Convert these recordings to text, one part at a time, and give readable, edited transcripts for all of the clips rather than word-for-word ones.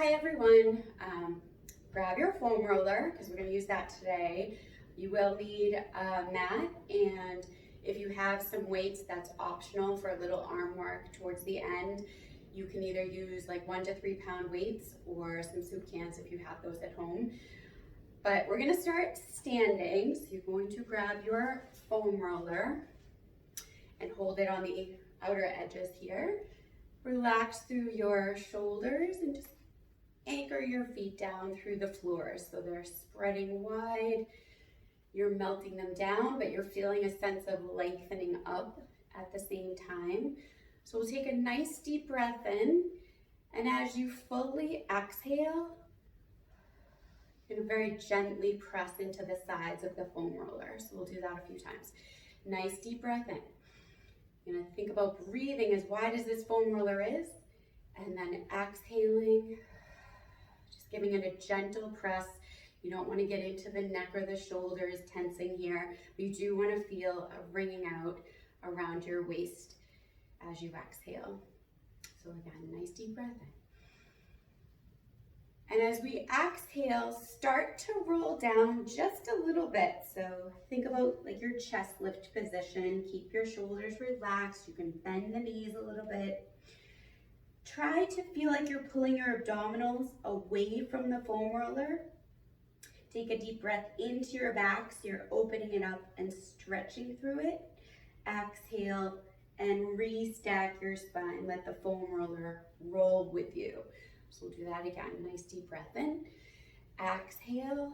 Hi everyone, grab your foam roller because we're going to use that today. You will need a mat, and if you have some weights, that's optional for a little arm work towards the end. You can either use like 1 to 3 pound weights or some soup cans if you have those at home. But we're going to start standing, so you're going to grab your foam roller and hold it on the outer edges here. Relax through your shoulders and just anchor your feet down through the floor so they're spreading wide. You're melting them down, but you're feeling a sense of lengthening up at the same time. So we'll take a nice deep breath in, and as you fully exhale, you're going to very gently press into the sides of the foam roller. So we'll do that a few times. Nice deep breath in. You're going to think about breathing as wide as this foam roller is, and then exhaling, just giving it a gentle press. You don't want to get into the neck or the shoulders tensing here, but you do want to feel a wringing out around your waist as you exhale. So again, nice deep breath in. And as we exhale, start to roll down just a little bit. So think about like your chest lift position. Keep your shoulders relaxed. You can bend the knees a little bit. Try to feel like you're pulling your abdominals away from the foam roller. Take a deep breath into your back, so you're opening it up and stretching through it. Exhale and restack your spine. Let the foam roller roll with you. So we'll do that again. Nice deep breath in. Exhale.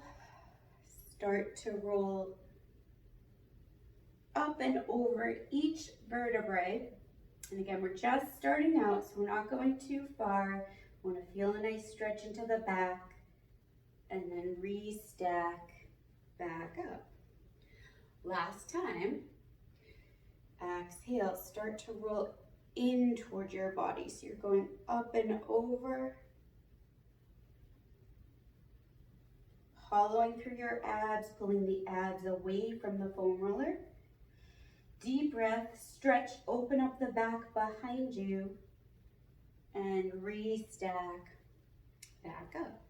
Start to roll up and over each vertebrae. And again, we're just starting out, so we're not going too far. We want to feel a nice stretch into the back and then restack back up. Last time. Exhale, start to roll in towards your body. So you're going up and over, hollowing through your abs, pulling the abs away from the foam roller. Deep breath, stretch, open up the back behind you, and restack back up.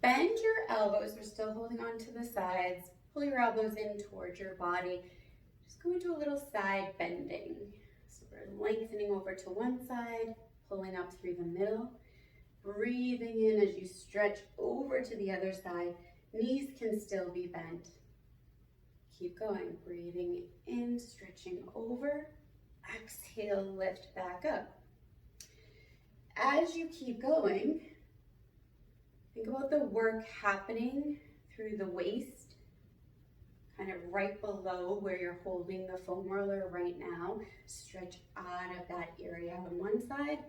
Bend your elbows, we're still holding on to the sides. Pull your elbows in towards your body. Just go into a little side bending. So we're lengthening over to one side, pulling up through the middle. Breathing in as you stretch over to the other side. Knees can still be bent. Keep going. Breathing in, stretching over. Exhale, lift back up. As you keep going, think about the work happening through the waist, kind of right below where you're holding the foam roller right now. Stretch out of that area on one side.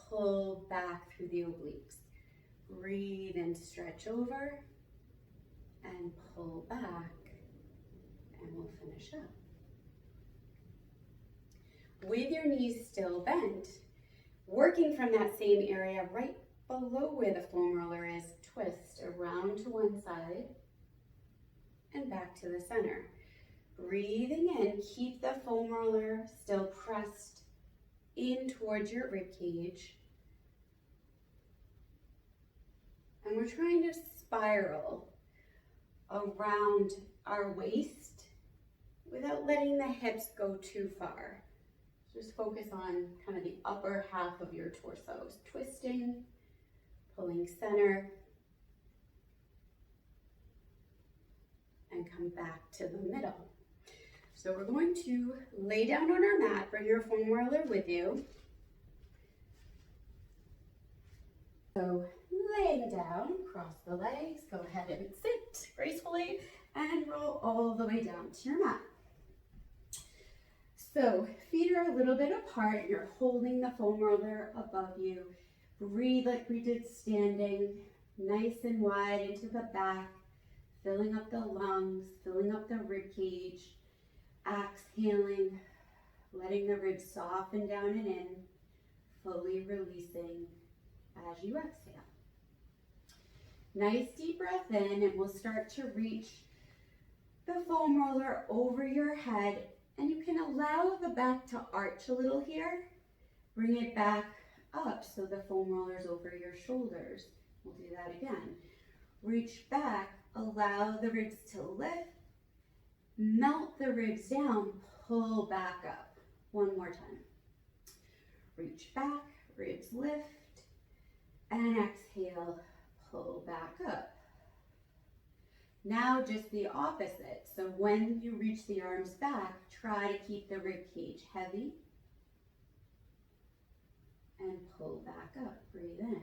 Pull back through the obliques. Breathe and stretch over and pull back, and we'll finish up. With your knees still bent, working from that same area right below where the foam roller is, twist around to one side and back to the center. Breathing in, keep the foam roller still pressed in towards your rib cage. And we're trying to spiral around our waist without letting the hips go too far. Just focus on kind of the upper half of your torso. Twisting, pulling center, and come back to the middle. So we're going to lay down on our mat, bring your foam roller with you. So laying down, cross the legs, go ahead and sit gracefully and roll all the way down to your mat. So feet are a little bit apart, you're holding the foam roller above you. Breathe like we did standing, nice and wide into the back, filling up the lungs, filling up the rib cage. Exhaling, letting the ribs soften down and in, fully releasing as you exhale. Nice deep breath in, and we'll start to reach the foam roller over your head, and you can allow the back to arch a little here. Bring it back up so the foam roller's over your shoulders. We'll do that again. Reach back, allow the ribs to lift, melt the ribs down, pull back up. One more time. Reach back, ribs lift, and exhale, pull back up. Now just the opposite. So when you reach the arms back, try to keep the rib cage heavy and pull back up. Breathe in.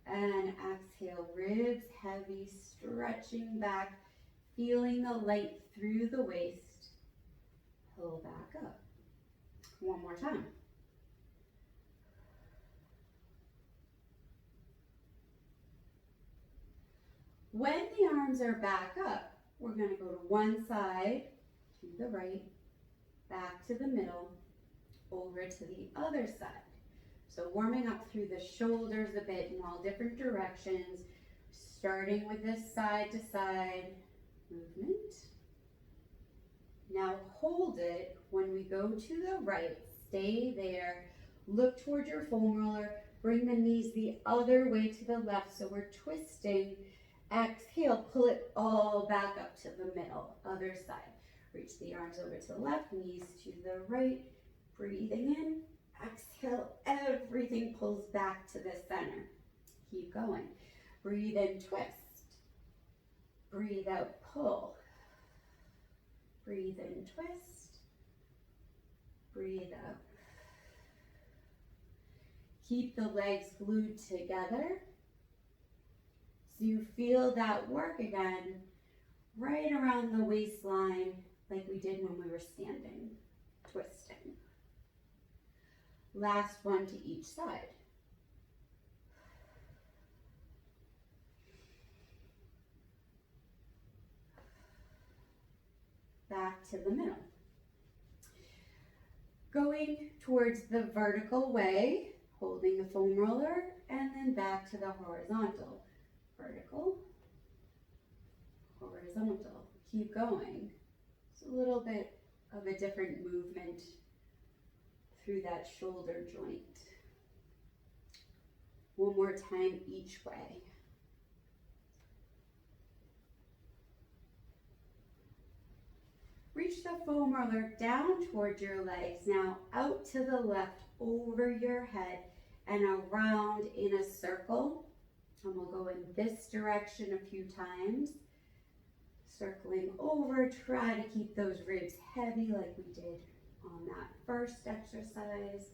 And exhale, ribs heavy, stretching back, feeling the light through the waist. Pull back up. One more time. When the arms are back up, we're going to go to one side, to the right, back to the middle, over to the other side. So warming up through the shoulders a bit in all different directions, starting with this side to side movement. Now hold it when we go to the right, stay there, look toward your foam roller, bring the knees the other way to the left so we're twisting. Exhale, pull it all back up to the middle, other side. Reach the arms over to the left, knees to the right, breathing in. Exhale, everything pulls back to the center. Keep going. Breathe in, twist. Breathe out, pull. Breathe in, twist. Breathe out. Keep the legs glued together. So you feel that work again, right around the waistline, like we did when we were standing, twisting. Last one to each side. Back to the middle. Going towards the vertical way, holding the foam roller, and then back to the horizontal. Vertical, horizontal. Keep going. It's a little bit of a different movement through that shoulder joint. One more time each way. Reach the foam roller down towards your legs. Now out to the left, over your head, and around in a circle. And we'll go in this direction a few times. Circling over, try to keep those ribs heavy like we did on that first exercise.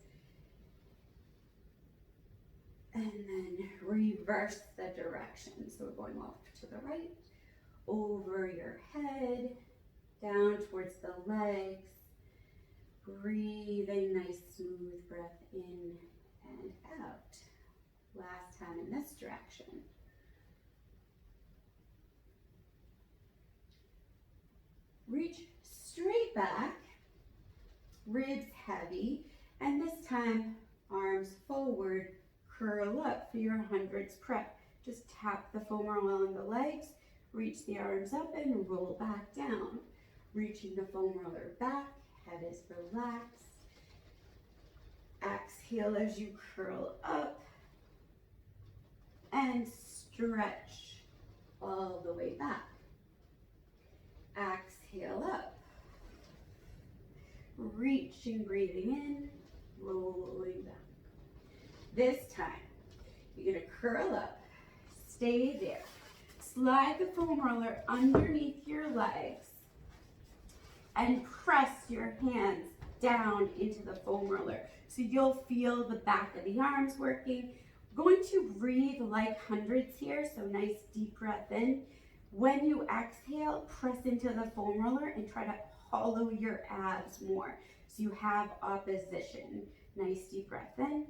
And then reverse the direction. So we're going off to the right, over your head, down towards the legs. Breathe a nice smooth breath in and out. Last time in this direction. Reach straight back, ribs heavy, and this time arms forward, curl up for your hundreds prep. Just tap the foam roller on the legs, reach the arms up and roll back down. Reaching the foam roller back, head is relaxed. Exhale as you curl up. And stretch all the way back. Exhale up. Reaching, breathing in, rolling back. This time, you're gonna curl up, stay there. Slide the foam roller underneath your legs and press your hands down into the foam roller. So you'll feel the back of the arms working. Going to breathe like hundreds here, so nice deep breath in. When you exhale, press into the foam roller and try to hollow your abs more. So you have opposition. Nice deep breath in.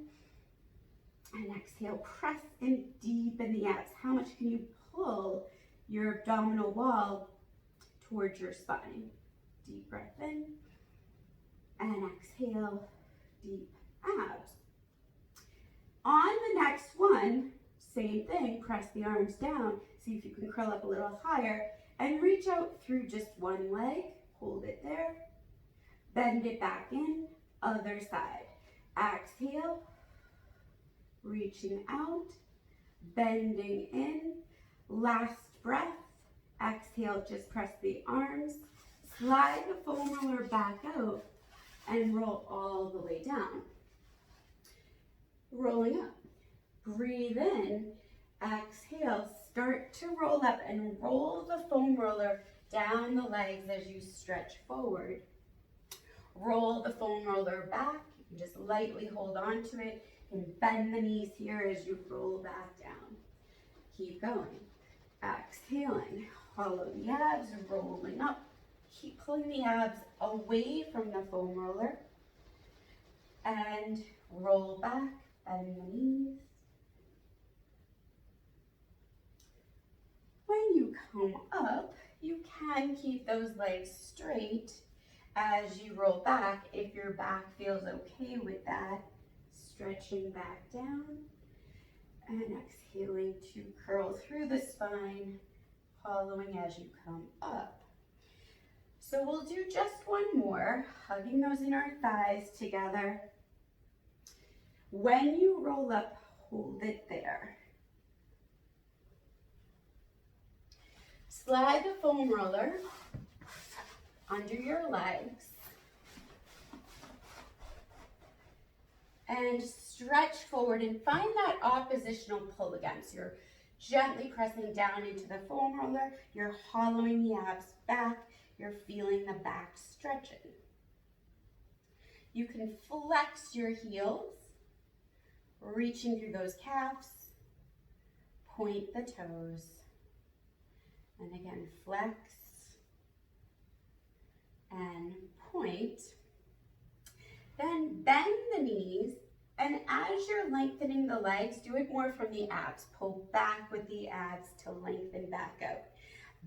And exhale, press in deep in the abs. How much can you pull your abdominal wall towards your spine? Deep breath in. And exhale, deep abs. On the next one, same thing, press the arms down, see if you can curl up a little higher, and reach out through just one leg, hold it there, bend it back in, other side. Exhale, reaching out, bending in. Last breath. Exhale, just press the arms. Slide the foam roller back out and roll all the way down. Rolling up. Breathe in. Exhale, start to roll up and roll the foam roller down the legs as you stretch forward. Roll the foam roller back. You can just lightly hold on to it and bend the knees here as you roll back down. Keep going. Exhaling, hollow the abs, rolling up. Keep pulling the abs away from the foam roller. And roll back, bend the knees. When you come up, you can keep those legs straight as you roll back. If your back feels okay with that, stretching back down and exhaling to curl through the spine, following as you come up. So we'll do just one more, hugging those inner thighs together. When you roll up, hold it there. Slide the foam roller under your legs and stretch forward and find that oppositional pull again. So you're gently pressing down into the foam roller, you're hollowing the abs back, you're feeling the back stretching. You can flex your heels, reaching through those calves, point the toes, and again flex and point. Then bend the knees, and as you're lengthening the legs, do it more from the abs. Pull back with the abs to lengthen back out.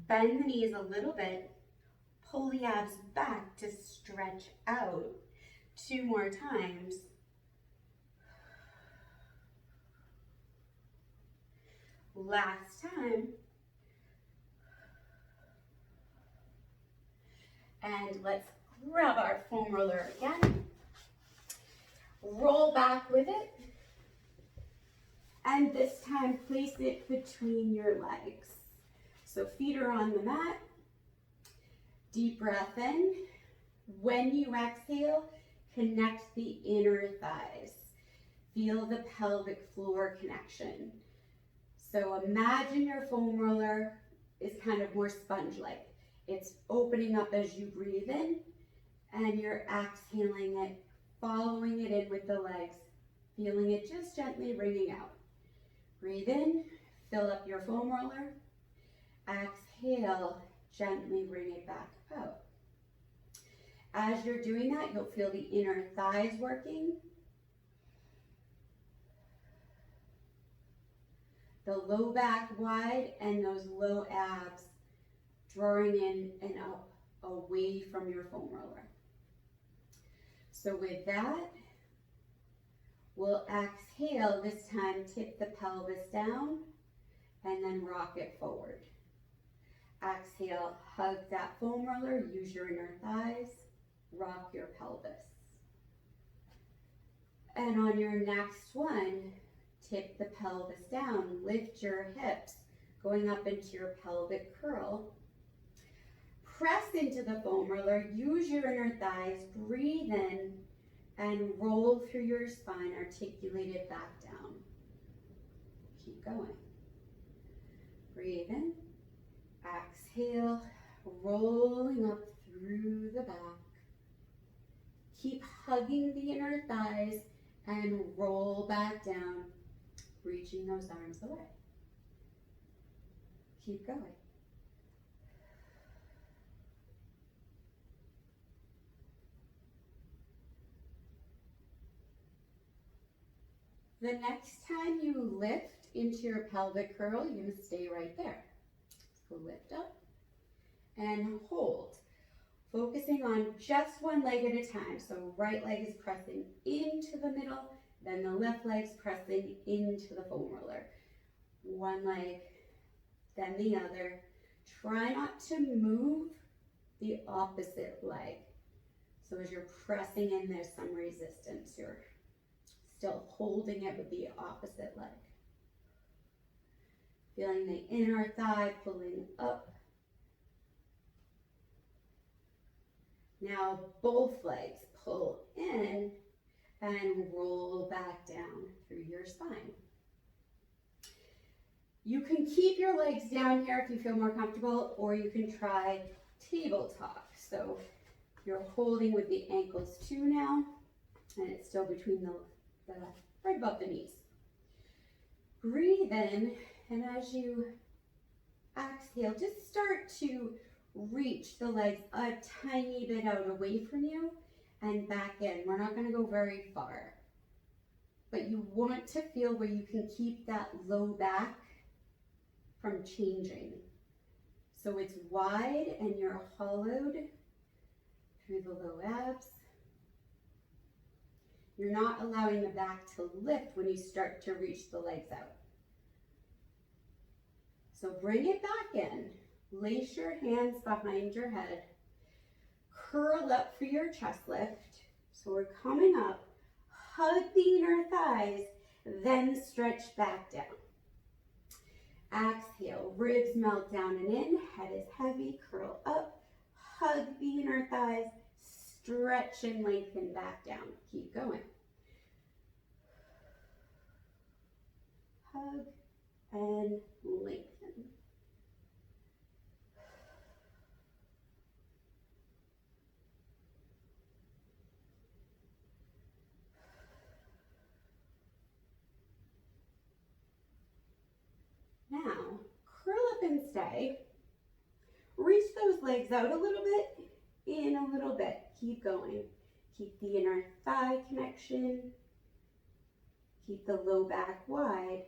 Bend the knees a little bit, pull the abs back to stretch out. 2 more times. Last time. And let's grab our foam roller again. Roll back with it. And this time, place it between your legs. So feet are on the mat. Deep breath in. When you exhale, connect the inner thighs. Feel the pelvic floor connection. So imagine your foam roller is kind of more sponge-like. It's opening up as you breathe in, and you're exhaling it, following it in with the legs, feeling it just gently wringing out. Breathe in, fill up your foam roller. Exhale, gently bring it back out. As you're doing that, you'll feel the inner thighs working. The low back wide and those low abs drawing in and up away from your foam roller. So with that, we'll exhale. This time, tip the pelvis down and then rock it forward. Exhale, hug that foam roller, use your inner thighs, rock your pelvis. And on your next one, tip the pelvis down, lift your hips, going up into your pelvic curl. Press into the foam roller, use your inner thighs, breathe in, and roll through your spine, articulate it back down. Keep going. Breathe in, exhale, rolling up through the back. Keep hugging the inner thighs and roll back down, reaching those arms away. Keep going. The next time you lift into your pelvic curl, you're going to stay right there. So lift up and hold. Focusing on just one leg at a time. So right leg is pressing into the middle, then the left leg's pressing into the foam roller. One leg, then the other. Try not to move the opposite leg. So as you're pressing in, there's some resistance. You're Still holding it with the opposite leg. Feeling the inner thigh pulling up. Now both legs pull in and roll back down through your spine. You can keep your legs down here if you feel more comfortable, or you can try tabletop. So you're holding with the ankles too now, and it's still between the right above the knees. Breathe in, and as you exhale, just start to reach the legs a tiny bit out away from you and back in. We're not going to go very far, but you want to feel where you can keep that low back from changing. So it's wide and you're hollowed through the low abs. You're not allowing the back to lift when you start to reach the legs out. So bring it back in. Lace your hands behind your head. Curl up for your chest lift. So we're coming up. Hug the inner thighs, then stretch back down. Exhale, ribs melt down and in. Head is heavy, curl up. Hug the inner thighs. Stretch and lengthen back down. Keep going. Hug and lengthen. Now, curl up and stay. Reach those legs out a little bit, in a little bit. Keep going. Keep the inner thigh connection. Keep the low back wide.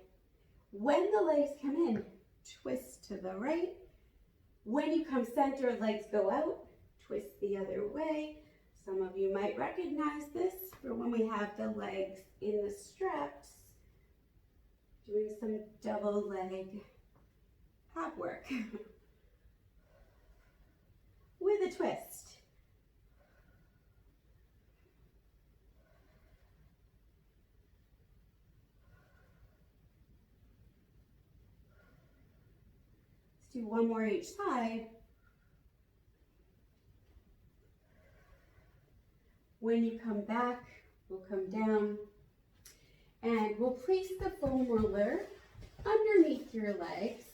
When the legs come in, twist to the right. When you come center, legs go out, twist the other way. Some of you might recognize this for when we have the legs in the straps, doing some double leg ab work with a twist. Let's do one more each side. When you come back, we'll come down and we'll place the foam roller underneath your legs.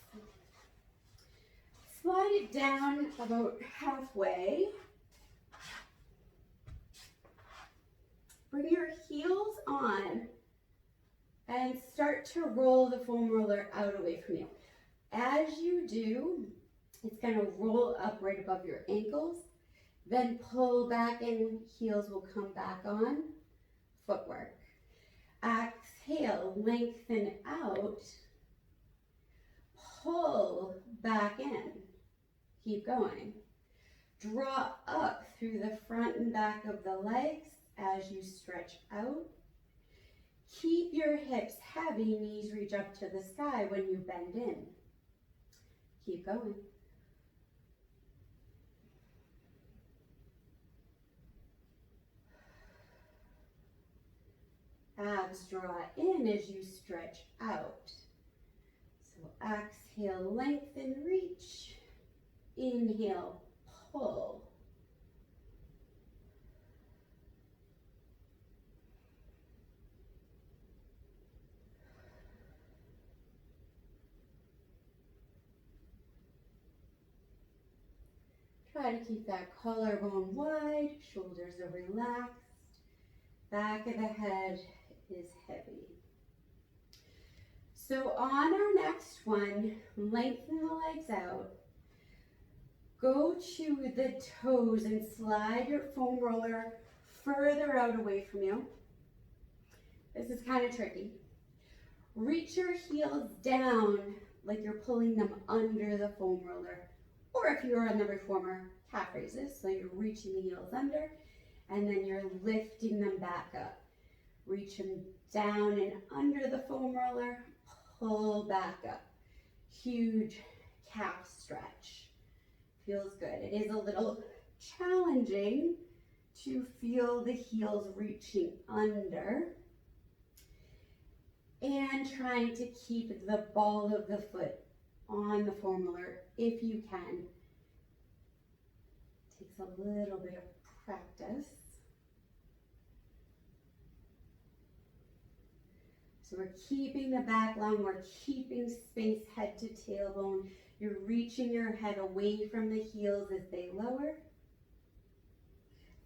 Slide it down about halfway. Bring your heels on and start to roll the foam roller out away from you. As you do, it's going to roll up right above your ankles, then pull back and heels will come back on. Footwork. Exhale, lengthen out, pull back in. Keep going. Draw up through the front and back of the legs as you stretch out. Keep your hips heavy, knees reach up to the sky when you bend in. Keep going. Abs draw in as you stretch out. So exhale, lengthen, reach. Inhale, pull. Try to keep that collarbone wide, shoulders are relaxed, back of the head is heavy. So on our next one, lengthen the legs out. Go to the toes and slide your foam roller further out away from you. This is kind of tricky. Reach your heels down like you're pulling them under the foam roller. Or if you're on the reformer, calf raises. So you're reaching the heels under and then you're lifting them back up. Reach them down and under the foam roller, pull back up. Huge calf stretch. Feels good. It is a little challenging to feel the heels reaching under. and trying to keep the ball of the foot on the foam roller if you can. Takes a little bit of practice. So we're keeping the back long, we're keeping space head to tailbone. You're reaching your head away from the heels as they lower.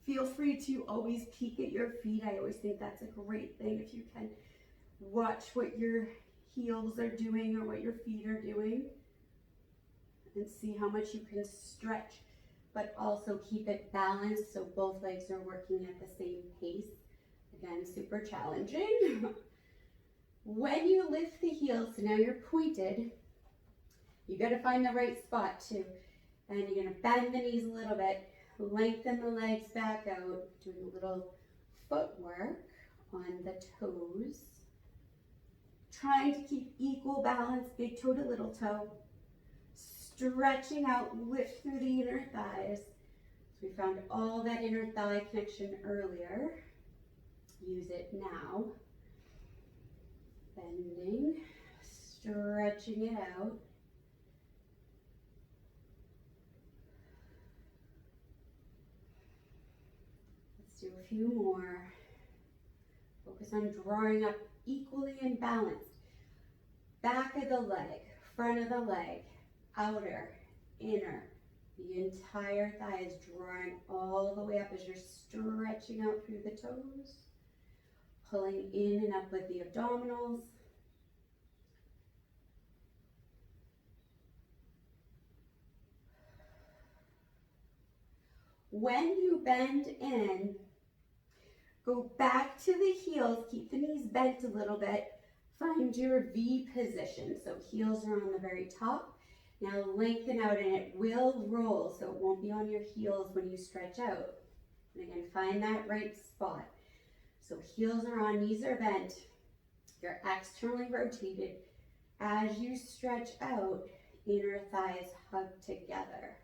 Feel free to always peek at your feet. I always think that's a great thing if you can watch what your heels are doing or what your feet are doing and see how much you can stretch, but also keep it balanced so both legs are working at the same pace. Again, super challenging. When you lift the heels, so now you're pointed, you got to find the right spot too. And you're going to bend the knees a little bit, lengthen the legs back out, doing a little footwork on the toes. Trying to keep equal balance, big toe to little toe. Stretching out, lift through the inner thighs. So we found all that inner thigh connection earlier. Use it now. Bending, stretching it out. Let's do a few more. Focus on drawing up equally and balanced. Back of the leg, front of the leg, outer, inner. The entire thigh is drawing all the way up as you're stretching out through the toes. Pulling in and up with the abdominals. When you bend in, go back to the heels, keep the knees bent a little bit. Find your V position. So heels are on the very top. Now lengthen out and it will roll, so it won't be on your heels when you stretch out. And again, find that right spot. So heels are on, knees are bent. You're externally rotated. As you stretch out, inner thighs hug together.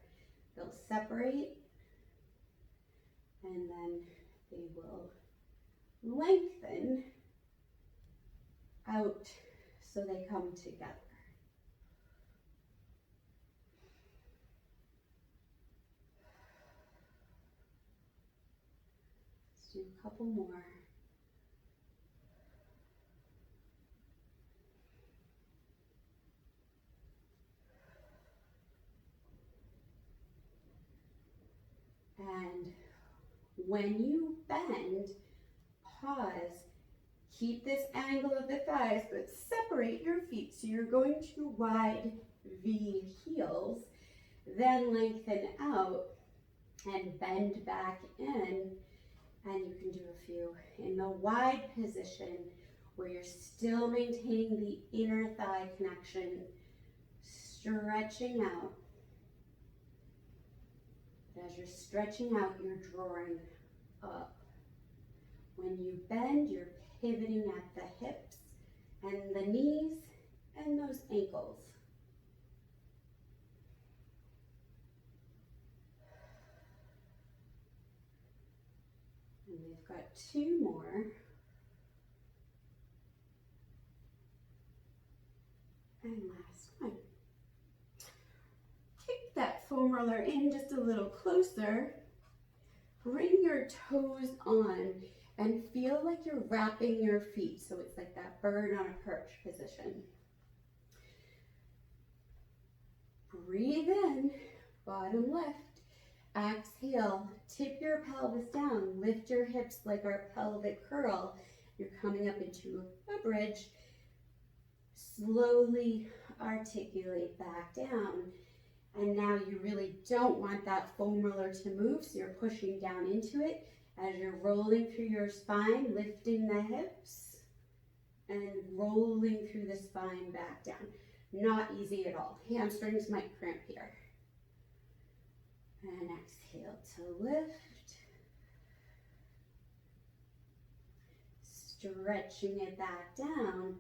They'll separate and then they will lengthen out so they come together. Let's do a couple more. And when you bend, pause, keep this angle of the thighs, but separate your feet. So you're going to wide V heels, then lengthen out and bend back in. And you can do a few in the wide position where you're still maintaining the inner thigh connection, stretching out. As you're stretching out, you're drawing up. When you bend, you're pivoting at the hips and the knees and those ankles. And we've got two more. And last one. Kick that foam roller in just a little closer. Bring your toes on and feel like you're wrapping your feet. So it's like that bird on a perch position. Breathe in, bottom lift. Exhale, tip your pelvis down. Lift your hips like our pelvic curl. You're coming up into a bridge. Slowly articulate back down. And now you really don't want that foam roller to move, so you're pushing down into it as you're rolling through your spine, lifting the hips and rolling through the spine back down. Not easy at all. Hamstrings might cramp here. And exhale to lift. Stretching it back down.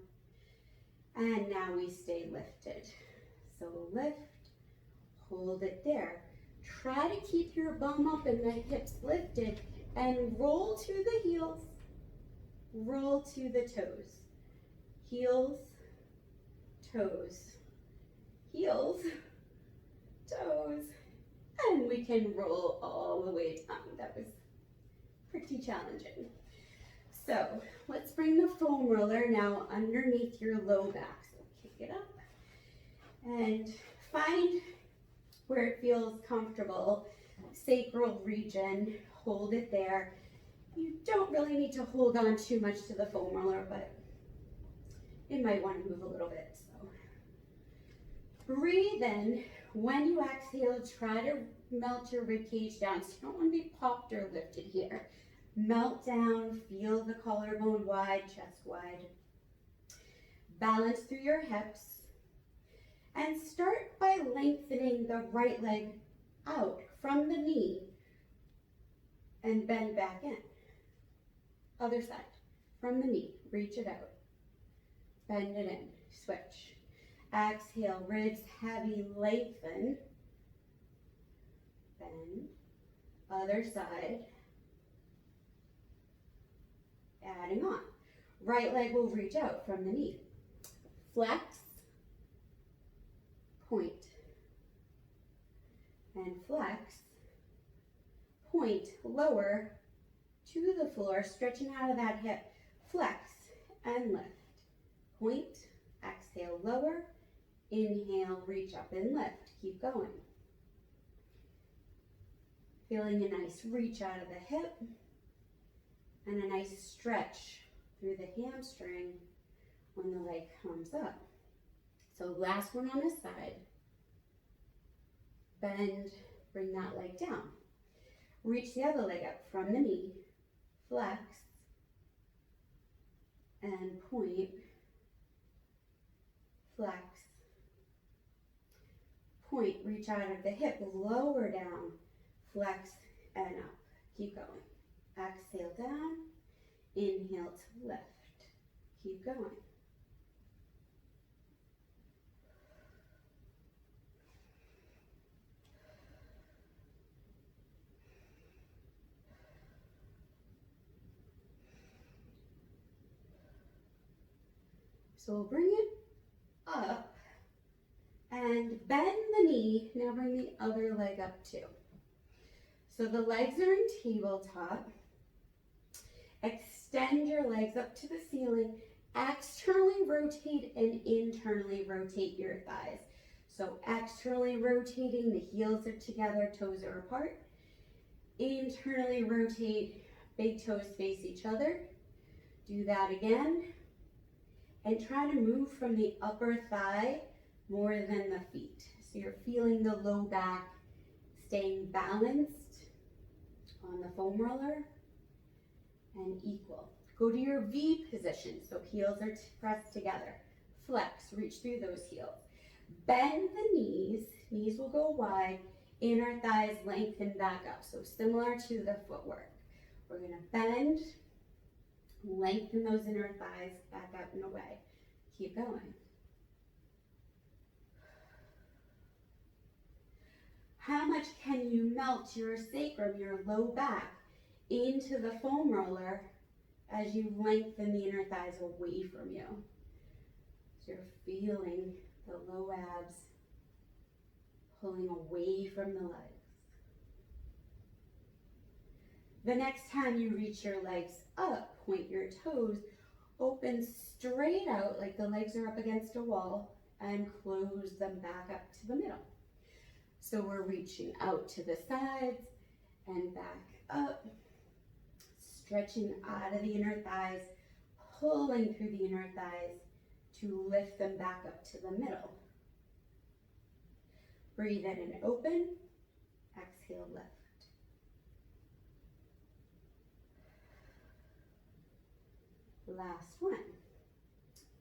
And now we stay lifted. So lift. Hold it there. Try to keep your bum up and the hips lifted and roll to the heels. Roll to the toes. heels, toes, heels, toes, and we can roll all the way down. That was pretty challenging. So let's bring the foam roller now underneath your low back. So kick it up and find where it feels comfortable. Sacral region, hold it there. You don't really need to hold on too much to the foam roller, but it might want to move a little bit. So breathe in. When you exhale, try to melt your rib cage down. So you don't want to be popped or lifted here. Melt down, feel the collarbone wide, chest wide. Balance through your hips. And start by lengthening the right leg out from the knee and bend back in. Other side, from the knee, reach it out. Bend it in, switch. Exhale, ribs heavy, lengthen. Bend. Other side. Adding on. Right leg will reach out from the knee. Flex. Point. And flex. Point, lower to the floor, stretching out of that hip. Flex and lift. Point, exhale, lower. Inhale, reach up and lift. Keep going. Feeling a nice reach out of the hip and a nice stretch through the hamstring when the leg comes up. So last one on this side. Bend, bring that leg down. Reach the other leg up from the knee. Flex and point. Flex. Point, reach out of the hip, lower down, flex and up. Keep going. Exhale down, inhale to lift. Keep going. So we'll bring it up and bend the knee. Now bring the other leg up too. So the legs are in tabletop. Extend your legs up to the ceiling. Externally rotate and internally rotate your thighs. So externally rotating, the heels are together, toes are apart. Internally rotate, big toes face each other. Do that again. And try to move from the upper thigh more than the feet. So you're feeling the low back, staying balanced on the foam roller and equal. Go to your V position, so heels are pressed together. Flex, reach through those heels. Bend the knees, knees will go wide, inner thighs lengthen back up. So similar to the footwork. We're gonna bend, lengthen those inner thighs back up and away. Keep going. How much can you melt your sacrum, your low back, into the foam roller as you lengthen the inner thighs away from you? So you're feeling the low abs pulling away from the legs. The next time you reach your legs up, point your toes, open straight out like the legs are up against a wall, and close them back up to the middle. So we're reaching out to the sides and back up, stretching out of the inner thighs, pulling through the inner thighs to lift them back up to the middle. Breathe in and open, exhale, lift. Last one.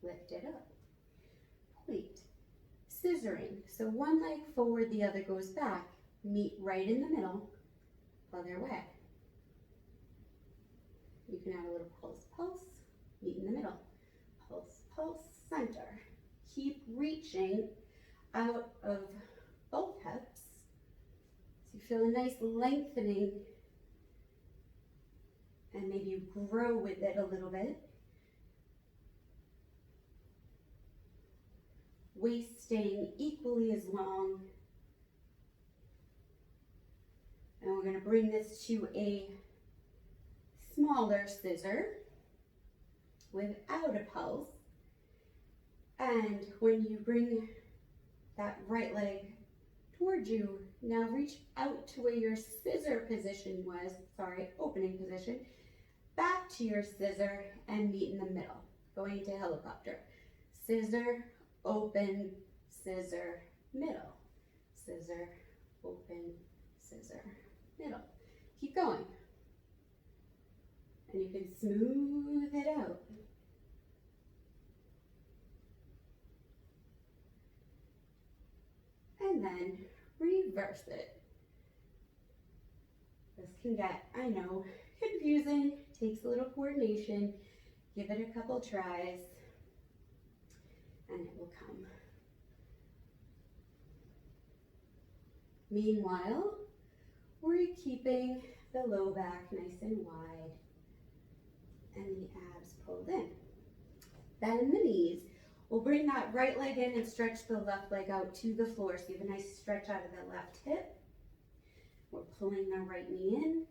Lift it up. Point. Scissoring. So one leg forward, the other goes back. Meet right in the middle. Other way. You can add a little pulse, pulse. Meet in the middle. Pulse, pulse, center. Keep reaching out of both hips. So you feel a nice lengthening. And maybe you grow with it a little bit. waist staying equally as long. And we're going to bring this to a smaller scissor without a pulse. And when you bring that right leg towards you, now reach out to where your scissor position was, opening position, back to your scissor and meet in the middle, going into helicopter. Scissor, open, scissor, middle. Scissor, open, scissor, middle. Keep going. And you can smooth it out. And then reverse it. This can get, I know, confusing, takes a little coordination. Give it a couple tries and it will come. Meanwhile, we're keeping the low back nice and wide and the abs pulled in. Bend the knees. We'll bring that right leg in and stretch the left leg out to the floor. So you have a nice stretch out of the left hip. We're pulling the right knee in.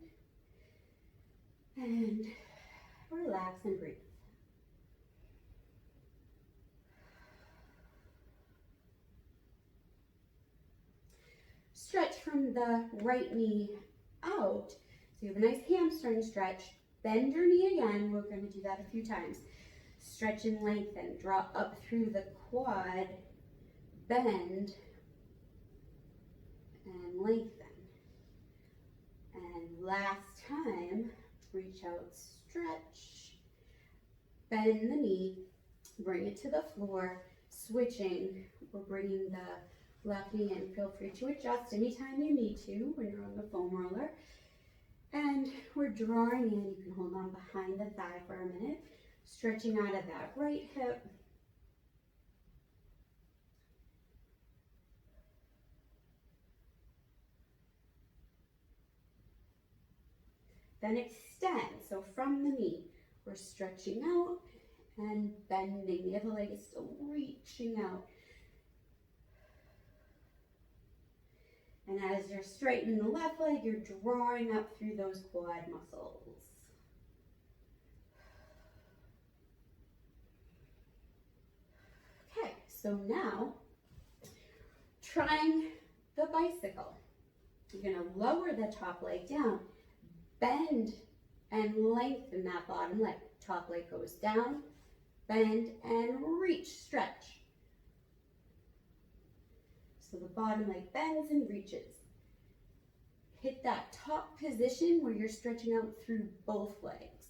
And relax and breathe. Stretch from the right knee out. So you have a nice hamstring stretch. Bend your knee again. We're going to do that a few times. Stretch and lengthen. Draw up through the quad. Bend and lengthen. And last time, reach out, stretch, bend the knee, bring it to the floor, switching. We're bringing the left knee in. Feel free to adjust anytime you need to when you're on the foam roller. And we're drawing in. You can hold on behind the thigh for a minute, stretching out of that right hip. Then extend, so from the knee, we're stretching out and bending. The other leg is still reaching out. And as you're straightening the left leg, you're drawing up through those quad muscles. Okay, so now, trying the bicycle. You're gonna lower the top leg down. Bend and lengthen that bottom leg. Top leg goes down, bend and reach, stretch. So the bottom leg bends and reaches. Hit that top position where you're stretching out through both legs.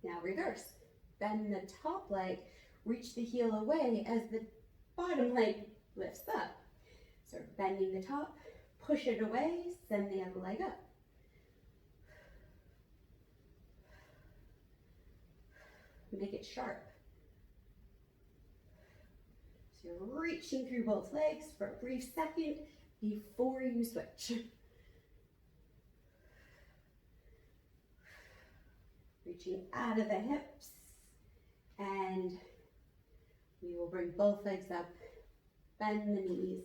Now reverse. Bend the top leg, reach the heel away as the bottom leg lifts up. So bending the top, push it away, send the other leg up. Make it sharp. So you're reaching through both legs for a brief second before you switch. Reaching out of the hips, and we will bring both legs up. Bend the knees,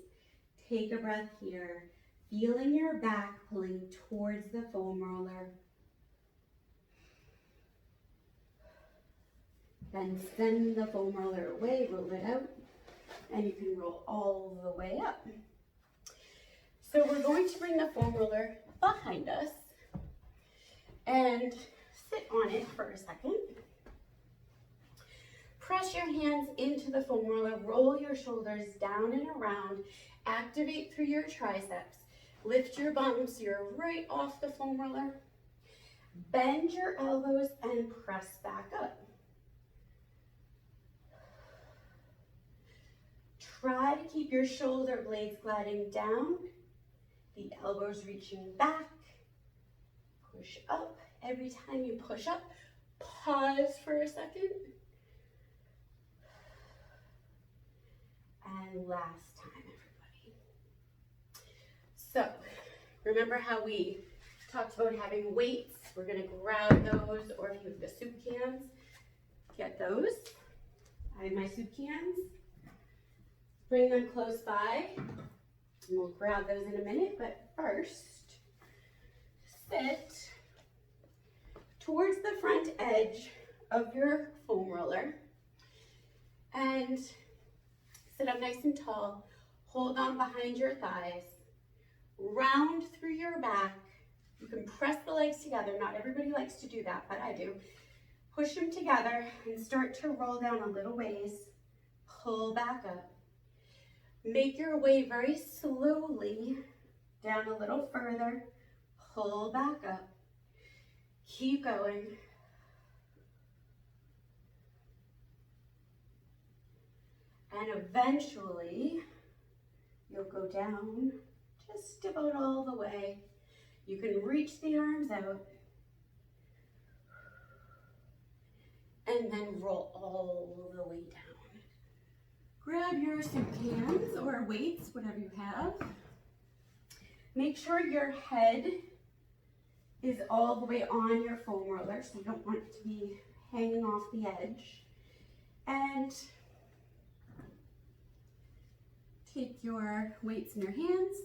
take a breath here, feeling your back pulling towards the foam roller. Then send the foam roller away, roll it out, and you can roll all the way up. So we're going to bring the foam roller behind us and sit on it for a second. Press your hands into the foam roller, roll your shoulders down and around, activate through your triceps, lift your bums, you're right off the foam roller, bend your elbows and press back up. Try to keep your shoulder blades gliding down, the elbows reaching back, push up. Every time you push up, pause for a second. And last time, everybody. So, remember how we talked about having weights we're gonna grab those, or if you have the soup cans, get those. I have my soup cans. Bring them close by, and we'll grab those in a minute, but first, sit towards the front edge of your foam roller and sit up nice and tall. Hold on behind your thighs, round through your back. You can press the legs together. Not everybody likes to do that, but I do. Push them together and start to roll down a little ways. Pull back up. Make your way very slowly down a little further. Pull back up. Keep going. And eventually, you'll go down just about all the way. You can reach the arms out and then roll all the way down. Grab your soup cans or weights, whatever you have. Make sure your head is all the way on your foam roller, so you don't want it to be hanging off the edge. And take your weights in your hands,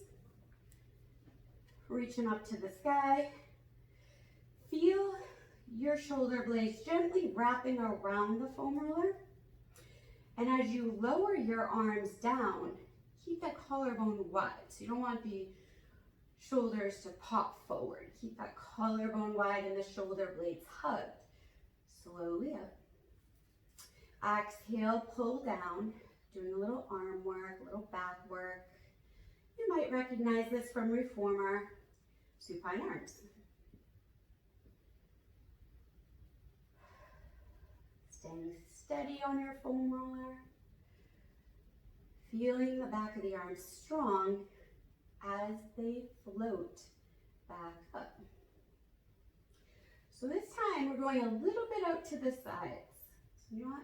reaching up to the sky. Feel your shoulder blades gently wrapping around the foam roller. And as you lower your arms down, keep that collarbone wide. So you don't want the shoulders to pop forward. Keep that collarbone wide and the shoulder blades hugged. Slowly up. Exhale, pull down. Doing a little arm work, a little back work. You might recognize this from reformer, supine arms. Staying steady on your foam roller. Feeling the back of the arms strong as they float back up. So this time we're going a little bit out to the sides. So not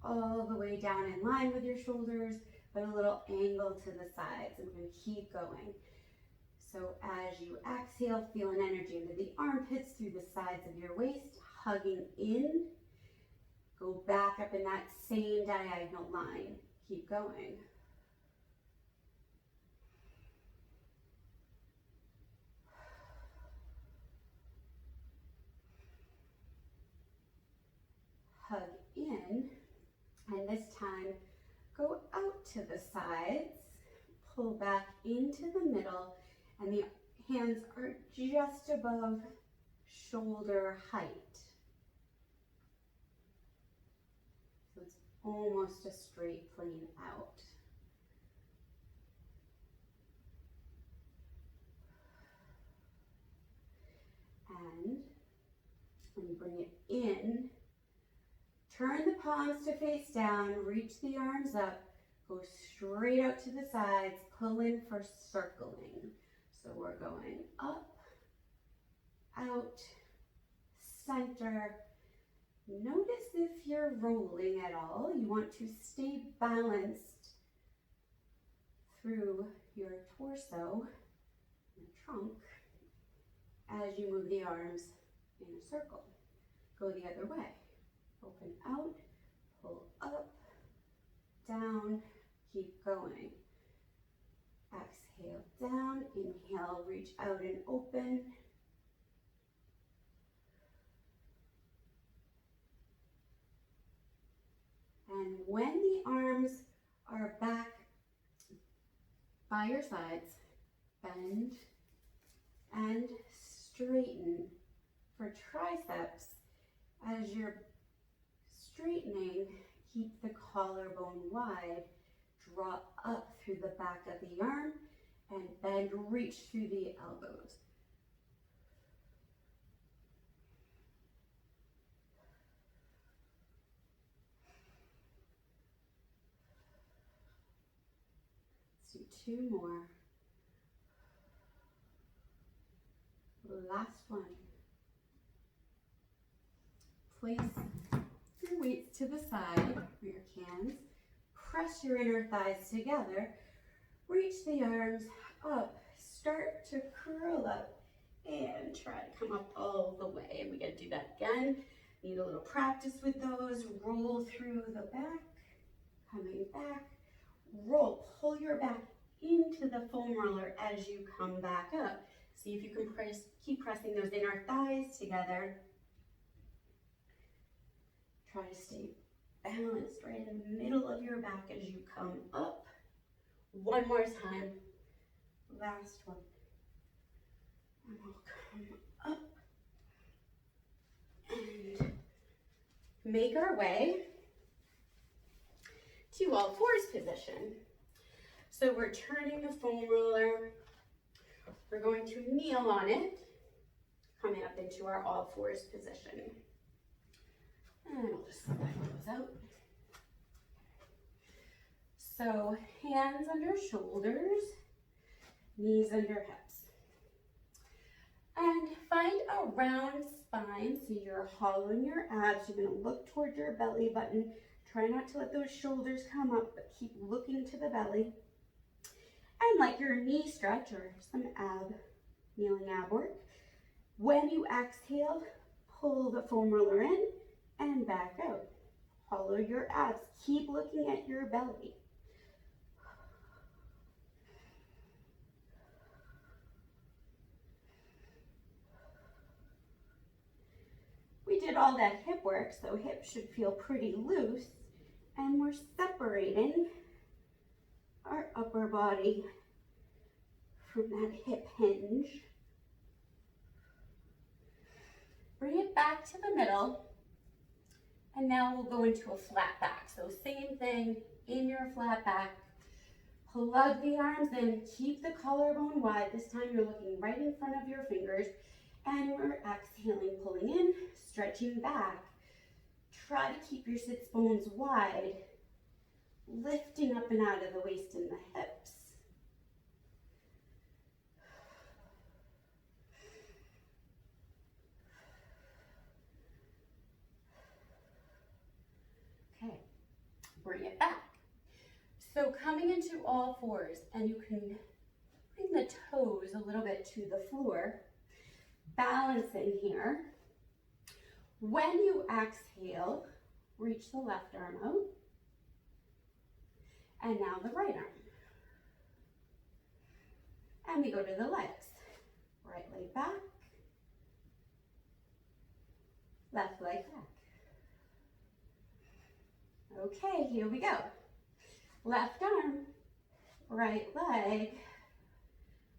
all the way down in line with your shoulders, but a little angle to the sides. And we're going to keep going. So as you exhale, feel an energy into the armpits through the sides of your waist, hugging in. Go back up in that same diagonal line. Keep going. Hug in. And this time, go out to the sides, pull back into the middle, and the hands are just above shoulder height. So it's almost a straight plane out. And when you bring it in, turn the palms to face down, reach the arms up, go straight out to the sides, pull in for circling. So we're going up, out, center. Notice if you're rolling at all. You want to stay balanced through your torso and trunk as you move the arms in a circle. Go the other way. Open out, pull up, down, keep going. Exhale down, inhale, reach out and open. And when the arms are back by your sides, bend and straighten. For triceps, as you're straightening, keep the collarbone wide, draw up through the back of the arm, and bend, reach through the elbows. Let's do two more. Last one. Place your weights to the side for your cans. Press your inner thighs together. Reach the arms up. Start to curl up and try to come up all the way. And we gotta do that again. Need a little practice with those. Roll through the back, coming back, roll, pull your back into the foam roller as you come back up. See if you can keep pressing those inner thighs together. Try to stay balanced right in the middle of your back as you come up. One more time. Last one. And we'll come up and make our way to all fours position. So we're turning the foam roller. We're going to kneel on it, coming up into our all fours position. And we'll just slide those out. So hands under shoulders, knees under hips. And find a round spine, so you're hollowing your abs. You're gonna look towards your belly button. Try not to let those shoulders come up, but keep looking to the belly. And like your knee stretch or some kneeling ab work. When you exhale, pull the foam roller in and back out. Hollow your abs. Keep looking at your belly. We did all that hip work, so hips should feel pretty loose. And we're separating our upper body from that hip hinge. Bring it back to the middle. And now we'll go into a flat back. So same thing in your flat back. Plug the arms in, keep the collarbone wide. This time you're looking right in front of your fingers. And we're exhaling, pulling in, stretching back. Try to keep your sits bones wide, lifting up and out of the waist and the hips. Okay, bring it back. So coming into all fours, and you can bring the toes a little bit to the floor, balancing here. When you exhale, reach the left arm out. And now the right arm. And we go to the legs. Right leg back. Left leg back. Okay, here we go. Left arm, right leg.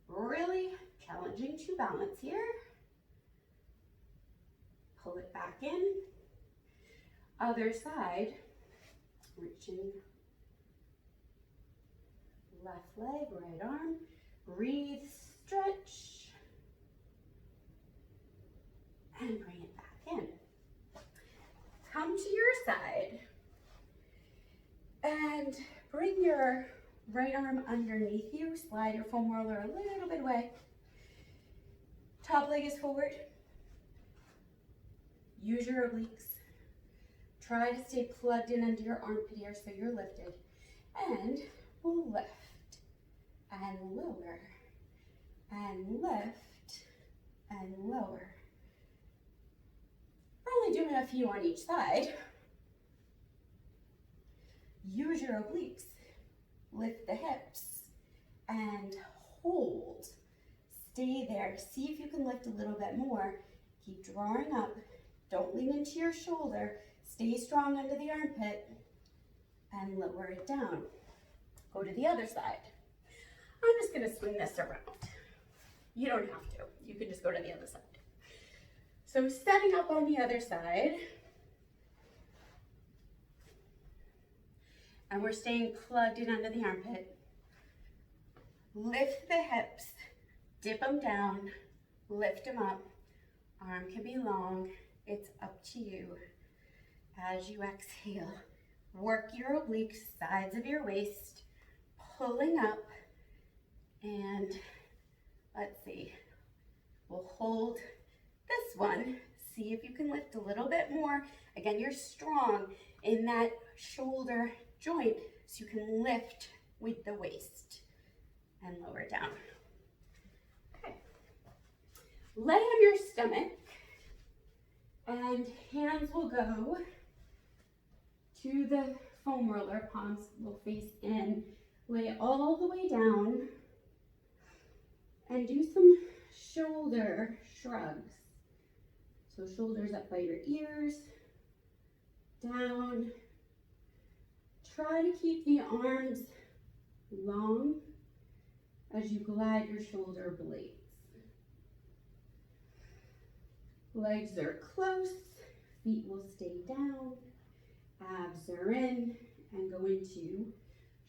Really challenging to balance here. Pull it back in. Other side, reaching left leg, right arm. Breathe, stretch, and bring it back in. Come to your side and bring your right arm underneath you. Slide your foam roller a little bit away. Top leg is forward. Use your obliques. Try to stay plugged in under your armpit here so you're lifted. And we'll lift and lower and lift and lower. We're only doing a few on each side. Use your obliques. Lift the hips and hold. Stay there. See if you can lift a little bit more. Keep drawing up. Don't lean into your shoulder. Stay strong under the armpit and lower it down. Go to the other side. I'm just going to swing this around. You don't have to. You can just go to the other side. So setting up on the other side. And we're staying plugged in under the armpit. Lift the hips. Dip them down. Lift them up. Arm can be long. It's up to you. As you exhale, work your obliques, sides of your waist, pulling up. And let's see, we'll hold this one. See if you can lift a little bit more. Again, you're strong in that shoulder joint, so you can lift with the waist and lower down. Okay, Lay on your stomach and hands will go to the foam roller. Palms will face in. Lay all the way down and do some shoulder shrugs. So shoulders up by your ears, down. Try to keep the arms long as you glide your shoulder blades. Legs are close, feet will stay down, abs are in, and go into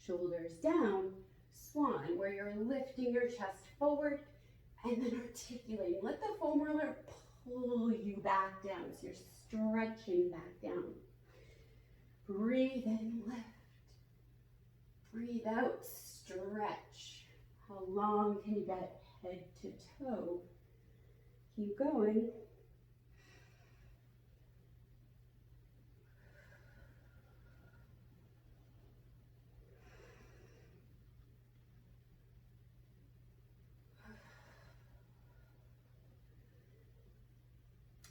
shoulders down, swan, where you're lifting your chest forward and then articulating. Let the foam roller pull you back down, so you're stretching back down. Breathe in, lift. Breathe out, stretch. How long can you get head to toe? Keep going.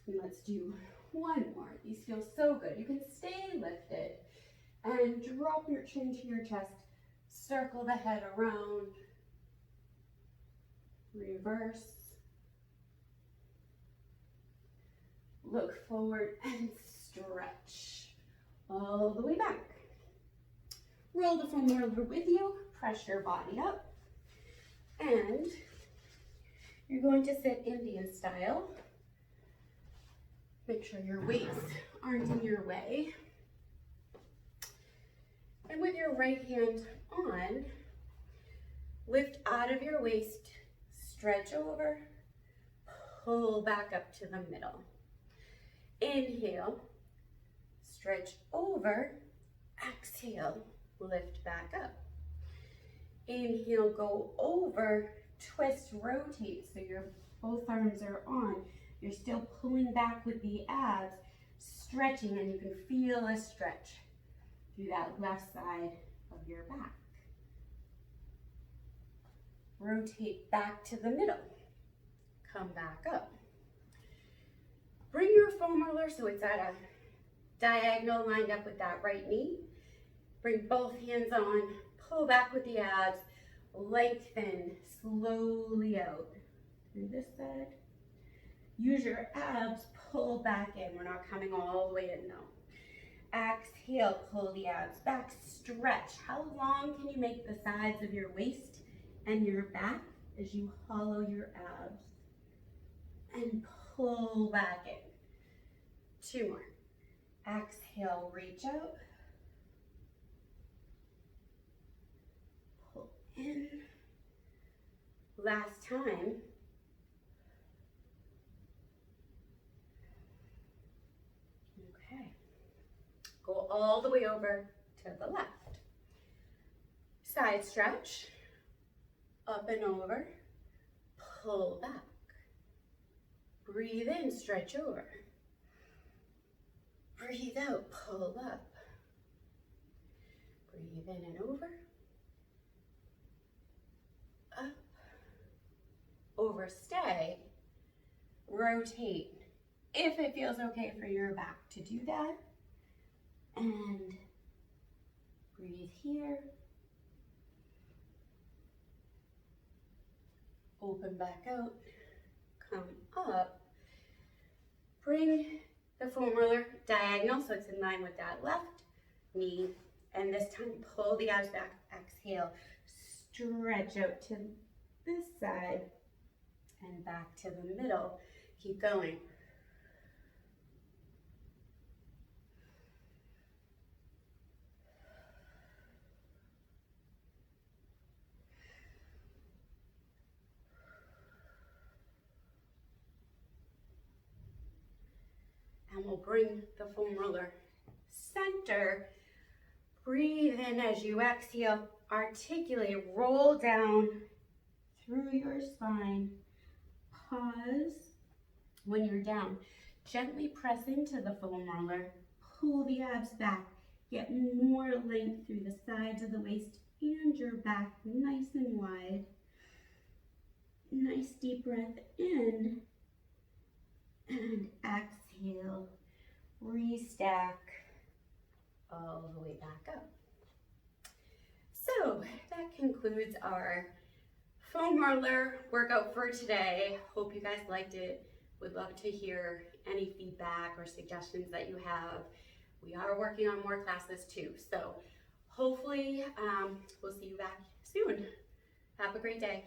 And let's do one more. These feel so good. You can stay lifted and drop your chin to your chest. Circle the head around. Reverse. Look forward and stretch all the way back. Roll the foam roller with you. Press your body up. And you're going to sit Indian style. Make sure your weights aren't in your way. And with your right hand on, lift out of your waist, stretch over, pull back up to the middle. Inhale, stretch over, exhale, lift back up. Inhale, go over, twist, rotate, so your both arms are on. You're still pulling back with the abs, stretching, and you can feel a stretch through that left side of your back. Rotate back to the middle. Come back up. Bring your foam roller so it's at a diagonal lined up with that right knee. Bring both hands on, pull back with the abs, lengthen slowly out. Through this side. Use your abs, pull back in. We're not coming all the way in though. Exhale, pull the abs back, stretch. How long can you make the sides of your waist and your back as you hollow your abs? And pull back in. 2 more. Exhale, reach out. Pull in. Last time. Okay. Go all the way over to the left. Side stretch. Up and over. Pull back. Breathe in, stretch over. Breathe out, pull up. Breathe in and over. Up. Overstay. Rotate. If it feels okay for your back to do that. And breathe here. Open back out. Come up. Bring the foam roller diagonal so it's in line with that left knee. And this time pull the abs back. Exhale. Stretch out to this side and back to the middle. Keep going. And we'll bring the foam roller center. Breathe in as you exhale. Articulate, roll down through your spine. Pause when you're down. Gently press into the foam roller. Pull the abs back. Get more length through the sides of the waist and your back, nice and wide. Nice deep breath in And exhale, restack all the way back up. So that concludes our foam roller workout for today. Hope you guys liked it. Would love to hear any feedback or suggestions that you have. We are working on more classes too, so hopefully we'll see you back soon. Have a great day.